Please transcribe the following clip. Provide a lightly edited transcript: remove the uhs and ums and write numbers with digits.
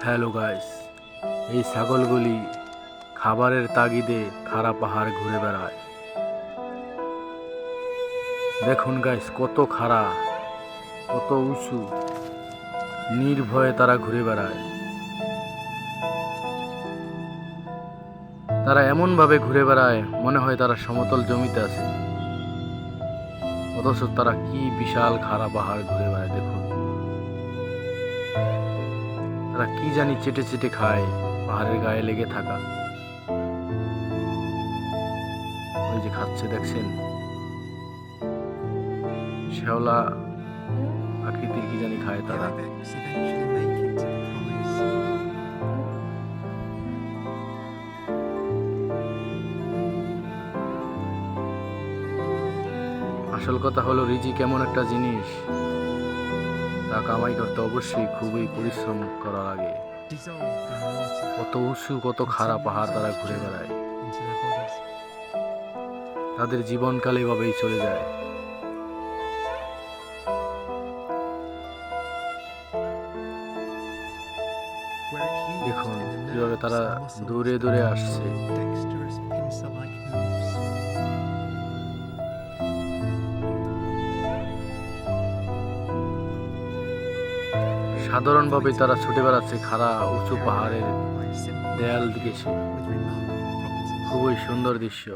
Hello guys, এই ছাগলগুলি খাবারের তাগিদে খাড়া পাহাড় ঘুরে বেড়ায়। দেখুন গাইস, কত খাড়া, কত উঁচু, নির্ভয়ে তারা ঘুরে বেড়ায়। তারা এমন ভাবে ঘুরে বেড়ায় মনে হয় তারা সমতল জমিতে আছে, অথচ তারা কি বিশাল খাড়া পাহাড় ঘুরে বেড়ায়। দেখুন, তারা কি জানি চেটে চেটে খায় পাহাড়ের গায়ে লেগে থাকা। ওই যে খাচ্ছে, দেখছেন, শ্যাওলা আকৃতির কি জানি খায় The তারা। ibex eventually make it to the prize. আসল কথা হলো, রিজিক এমন একটা জিনিস, তা কামাই করতে অবশ্যই খুবই পরিশ্রম করা লাগে। Dissolved in water. কত উঁচু, কত খাড়া পাহাড় তারা ঘুরে বেড়ায়। Into their bodies. তাদের জীবনকাল এভাবেই চলে যায়। Where it's used দেখুন in the কিভাবে nerves তারা and muscles দূরে that দূরে make আসছে। dexterous pincer-like moves. সাধারণভাবেই তারা ছুটে বেড়াচ্ছে খাড়া উঁচু Carried পাহাড়ের along by a simple দেয়াল molecule দিকে। with remarkable properties. খুবই সুন্দর দৃশ্য।